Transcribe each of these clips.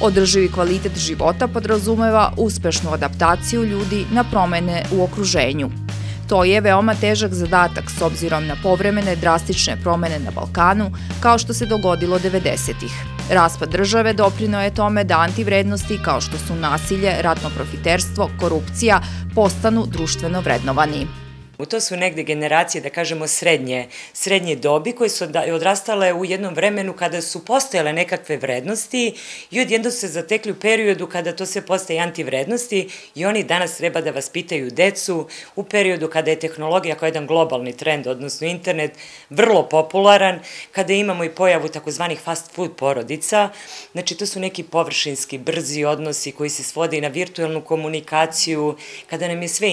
Održivi kvalitet života podrazumeva uspešnu adaptaciju ljudi na promene u okruženju. To je veoma težak zadatak s obzirom na povremene drastične promene na Balkanu, kao što se dogodilo 90-ih. Raspad države doprineo je tome da antivrednosti kao što su nasilje, ratno profiterstvo, korupcija postanu društveno vrednovani. To su negde generacije, da kažemo, srednje dobi koje su odrastale u jednom vremenu kada su postojale nekakve vrednosti i odjednom se zatekli u periodu kada to sve postaje antivrednosti i oni danas treba da vaspitaju decu u periodu kada je tehnologija kao jedan globalni trend, odnosno internet, vrlo popularan, kada imamo i pojavu takozvanih fast food porodica. Znači, to su neki površinski, brzi odnosi koji se svode i na virtualnu komunikaciju, kada nam je sve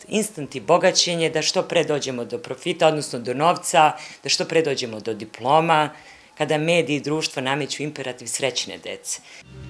instant i bogaćenje, da što pre dođemo do profita, odnosno do novca, da što pre dođemo do diploma, kada mediji i društvo nameću imperativ srećne dece.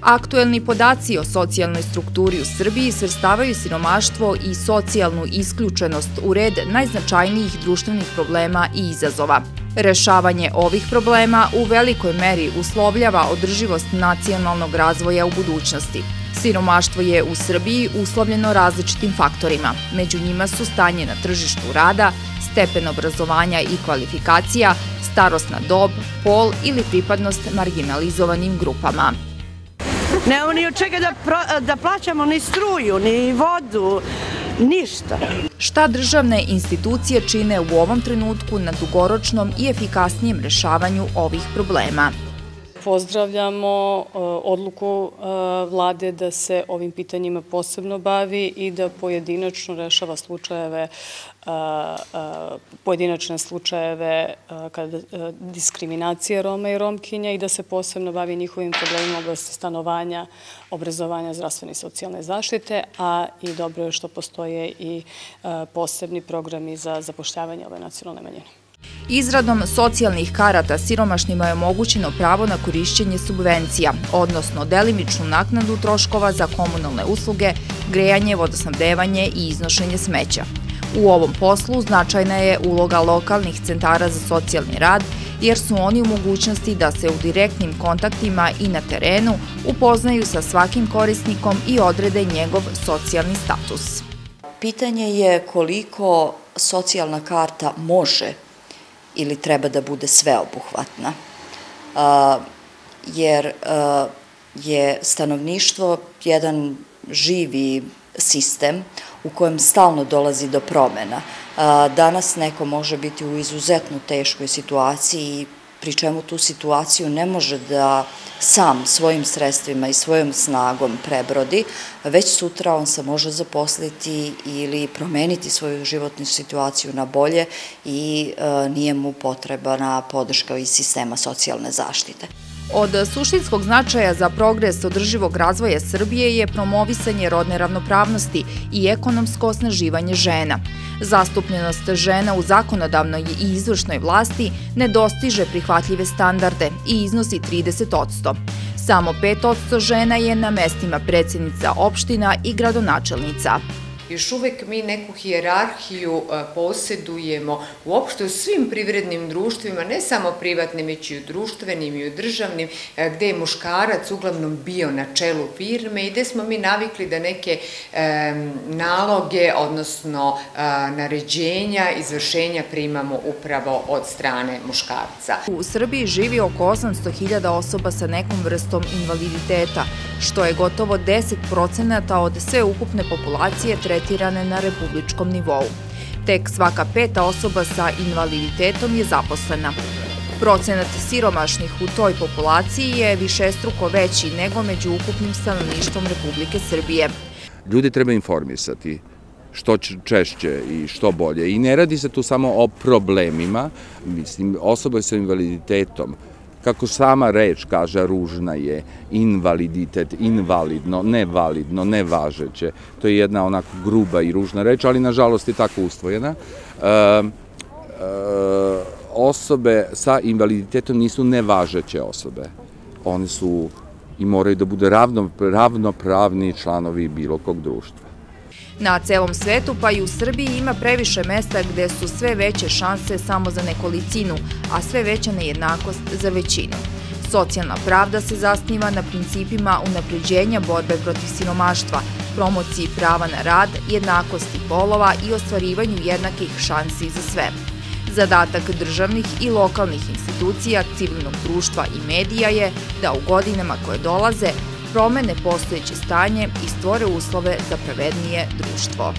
Aktuelni podaci o socijalnoj strukturi u Srbiji svrstavaju siromaštvo i socijalnu isključenost u red najznačajnijih društvenih problema i izazova. Rešavanje ovih problema u velikoj meri uslovljava održivost nacionalnog razvoja u budućnosti. Siromaštvo je u Srbiji uslovljeno različitim faktorima. Među njima su stanje na tržištu rada, stepen obrazovanja i kvalifikacija, starosna dob, pol ili pripadnost marginalizovanim grupama. Nemamo ni od čega da plaćamo ni struju, ni vodu, ništa. Šta državne institucije čine u ovom trenutku na dugoročnom i efikasnijem rešavanju ovih problema? Pozdravljamo odluku vlade da se ovim pitanjima posebno bavi i da pojedinačno rešava pojedinačne slučajeve diskriminacije Roma i Romkinja i da se posebno bavi njihovim problemima u oblasti stanovanja, obrazovanja, zdravstvene i socijalne zaštite, a i dobro je što postoje i posebni programi za zapošljavanje ove nacionalne manjine. Izradom socijalnih karata siromašnima je omogućeno pravo na korišćenje subvencija, odnosno delimičnu naknadu troškova za komunalne usluge, grejanje, vodosnabdevanje i iznošenje smeća. U ovom poslu značajna je uloga lokalnih centara za socijalni rad, jer su oni u mogućnosti da se u direktnim kontaktima i na terenu upoznaju sa svakim korisnikom i odrede njegov socijalni status. Pitanje je koliko socijalna karta može ili treba da bude sveobuhvatna, jer je stanovništvo jedan živi sistem u kojem stalno dolazi do promena. Danas neko može biti u izuzetno teškoj situaciji, pri čemu tu situaciju ne može da sam svojim sredstvima i svojom snagom prebrodi, već sutra on se može zaposliti ili promeniti svoju životnu situaciju na bolje i nije mu potrebna podrška iz sistema socijalne zaštite. Od suštinskog značaja za progres održivog razvoja Srbije je promovisanje rodne ravnopravnosti i ekonomsko osnaživanje žena. Zastupljenost žena u zakonodavnoj i izvršnoj vlasti ne dostiže prihvatljive standarde i iznosi 30%. Samo 5% žena je na mestima predsjednica opština i gradonačelnica. Još uvek mi neku hijerarhiju posjedujemo uopšte u svim privrednim društvima, ne samo privatnim, već i u društvenim i u državnim, gde je muškarac uglavnom bio na čelu firme i gde smo mi navikli da neke naloge, odnosno naređenja, izvršenja primamo upravo od strane muškarca. U Srbiji živi oko 800.000 osoba sa nekom vrstom invaliditeta, što je gotovo 10% od sve ukupne populacije tretirane na republičkom nivou. Tek svaka 5. osoba sa invaliditetom je zaposlena. Procenat siromašnih u toj populaciji je višestruko veći nego među ukupnim stanovništvom Republike Srbije. Ljudi treba informisati što češće i što bolje. I ne radi se tu samo o problemima, mislim, osobe sa invaliditetom, kako sama reč kaže, ružna je, invaliditet, invalidno, nevalidno, nevažeće. To je jedna onako gruba i ružna reč, ali nažalost je tako usvojena. Osobe sa invaliditetom nisu nevažeće osobe. One su i moraju da budu ravnopravni članovi bilo kog društva. Na celom svetu, pa i u Srbiji, ima previše mesta gde su sve veće šanse samo za nekolicinu, a sve veća nejednakost za većinu. Socijalna pravda se zasniva na principima unapređenja borbe protiv siromaštva, promociji prava na rad, jednakosti polova i ostvarivanju jednakih šansi za sve. Zadatak državnih i lokalnih institucija, civilnog društva i medija je da u godinama koje dolaze promene postojeće stanje i stvore uslove za pravednije društvo.